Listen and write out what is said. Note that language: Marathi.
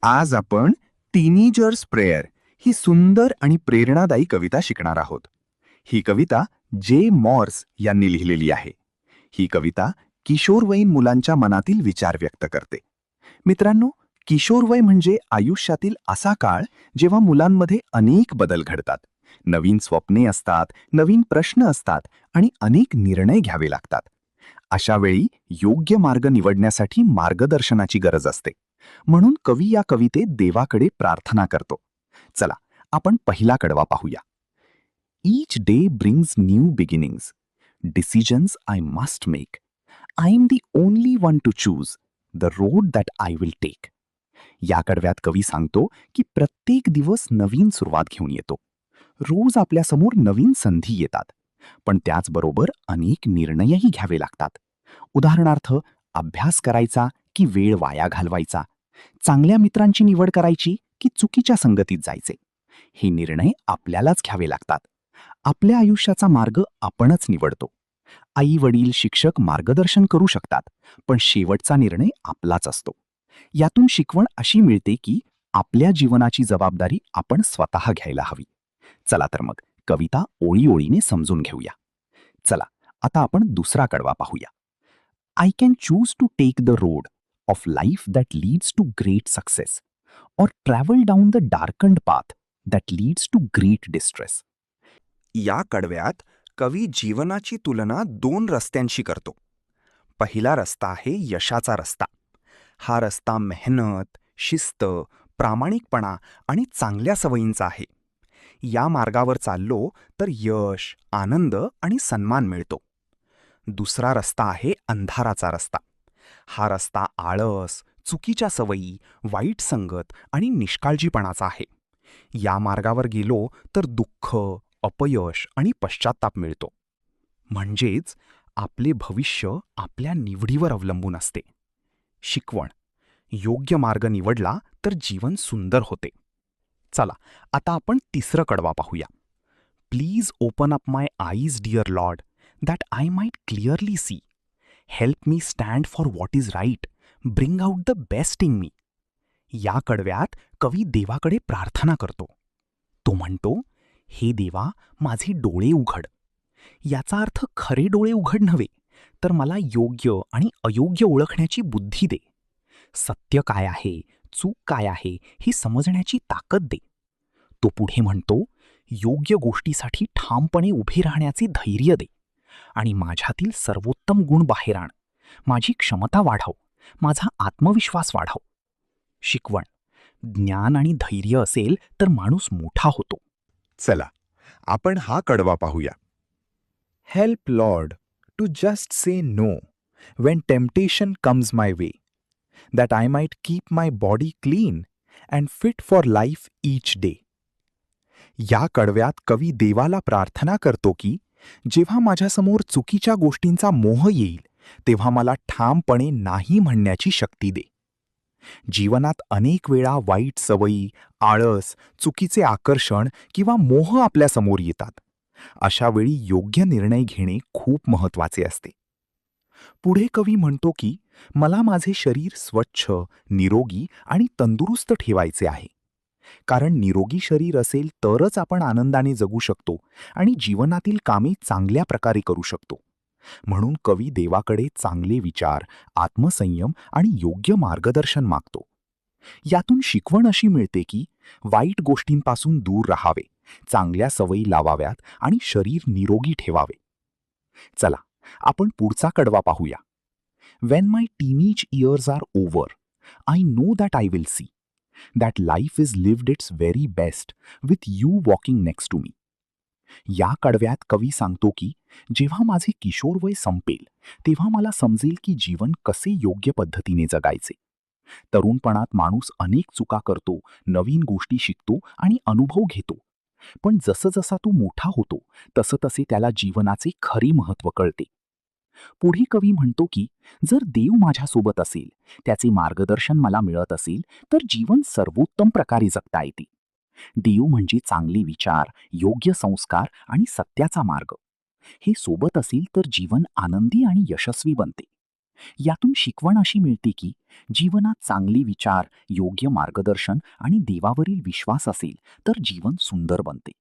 आज आपण टीनेजर्स प्रेयर ही सुंदर आणि प्रेरणादायी कविता शिकणार आहोत. ही कविता जे मॉर्स यांनी लिहिलेली आहे. ही कविता किशोरवयीन मुलांच्या मनातील विचार व्यक्त करते. मित्रांनो, किशोरवय म्हणजे आयुष्यातील असा काळ जेव्हा मुलांमध्ये अनेक बदल घडतात. नवीन स्वप्ने असतात, नवीन प्रश्न असतात आणि अनेक निर्णय घ्यावे लागतात. अशा वेळी योग्य मार्ग निवडण्यासाठी मार्गदर्शनाची गरज असते. म्हणून कवी या कवितेत देवाकडे प्रार्थना करतो. चला, आपण पहिला कडवा पाहूया. Each day brings new beginnings. Decisions I must make. I am the only one to choose the road that I will take. या कडव्यात कवी सांगतो की प्रत्येक दिवस नवीन सुरुवात घेऊन येतो. रोज आपल्यासमोर नवीन संधी येतात, पण त्याचबरोबर अनेक निर्णयही घ्यावे लागतात. उदाहरणार्थ, अभ्यास करायचा की वेळ वाया घालवायचा, चांगल्या मित्रांची निवड करायची की चुकीच्या संगतीत जायचे. हे निर्णय आपल्यालाच घ्यावे लागतात. आपल्या आयुष्याचा मार्ग आपणच निवडतो. आई वडील शिक्षक मार्गदर्शन करू शकतात, पण शेवटचा निर्णय आपलाच असतो. यातून शिकवण अशी मिळते की आपल्या जीवनाची जबाबदारी आपण स्वतः घ्यायला हवी. चला तर मग कविता ओळी ओळीने समजून घेऊया. चला, आता आपण दुसरा कडवा पाहूया. I can choose to take the road of life that leads to great success or travel down the darkened path that leads to great distress. या कडव्यात कवी जीवनाची तुलना दोन रस्त्यांशी करतो. पहिला रस्ता आहे यशाचा रस्ता. हा रस्ता मेहनत, शिस्त, प्रामाणिकपणा आणि चांगल्या सवयींचा आहे. या मार्गावर चाललो तर यश, आनंद आणि सन्मान मिळतो. दुसरा रस्ता आहे अंधाराचा रस्ता. हा रस्ता आळस, चुकीच्या सवयी, वाईट संगत आणि निष्काळजीपणाचा आहे. या मार्गावर गेलो तर दुःख, अपयश आणि पश्चात्ताप मिळतो. म्हणजेच आपले भविष्य आपल्या निवडीवर अवलंबून असते. शिकवण: योग्य मार्ग निवडला तर जीवन सुंदर होते. चला, आता आपण तिसरं कडवा पाहूया. Please open up my eyes dear lord that I might clearly see. Help me stand for what is right. Bring out the best in me. या कडव्यात कवी देवाकडे प्रार्थना करतो. तो म्हणतो, हे देवा, माझे डोळे उघड. याचा अर्थ खरे डोळे उघड नव्हे, तर मला योग्य आणि अयोग्य ओळखण्याची बुद्धी दे. सत्य काय आहे, चूक काय आहे हे समजण्याची ताकद दे. तो पुढे म्हणतो, योग्य गोष्टीसाठी ठामपणे उभे राहण्याचे धैर्य दे आणि माझ्यातील सर्वोत्तम गुण बाहेर आण. माझी क्षमता वाढव, माझा आत्मविश्वास वाढव. शिकवण: ज्ञान आणि धैर्य असेल तर माणूस मोठा होतो. चला, आपण हा कडवा पाहूया. Help Lord to just say no when temptation comes my way, that I might keep my body clean and fit for life each day. या कडव्यात कवी देवाला प्रार्थना करतो की जेव्हा माझ्यासमोर चुकीच्या गोष्टींचा मोह येईल, तेव्हा मला ठामपणे नाही म्हणण्याची शक्ती दे. जीवनात अनेक वेळा वाईट सवयी, आळस, चुकीचे आकर्षण किंवा मोह आपल्यासमोर येतात. अशा वेळी योग्य निर्णय घेणे खूप महत्त्वाचे असते. पुढे कवी म्हणतो की मला माझे शरीर स्वच्छ, निरोगी आणि तंदुरुस्त ठेवायचे आहे. कारण निरोगी शरीर असेल तरच आपण आनंदाने जगू शकतो आणि जीवनातील कामे चांगल्या प्रकारे करू शकतो. म्हणून कवी देवाकडे चांगले विचार, आत्मसंयम आणि योग्य मार्गदर्शन मागतो. यातून शिकवण अशी मिळते की वाईट गोष्टींपासून दूर राहावे, चांगल्या सवयी लावाव्यात आणि शरीर निरोगी ठेवावे. चला, आपण पुढचा कडवा पाहूया. When my teenage years are over, I know that I will see that life is lived its very best with you walking next to me. या कडव्यात कवी सांगतो की जेव्हा माझे किशोरवय संपेल, तेव्हा मला समजेल की जीवन कसे योग्य पद्धतीने जगायचे. तरुणपणात माणूस अनेक चुका करतो, नवीन गोष्टी शिकतो आणि अनुभव घेतो. पण जसं तो मोठा होतो, तसे त्याला जीवनाचे खरे महत्त्व कळते. पुढे कवी म्हणतो की जर देव माझ्यासोबत असेल, त्याचे मार्गदर्शन मला मिळत असेल, तर जीवन सर्वोत्तम प्रकारे जगता येते. देव म्हणजे चांगले विचार, योग्य संस्कार आणि सत्याचा मार्ग. हे सोबत असेल तर जीवन आनंदी आणि यशस्वी बनते. यातून शिकवण अशी मिळते की जीवनात चांगली विचार, योग्य मार्गदर्शन आणि देवावरील विश्वास असेल तर जीवन सुंदर बनते.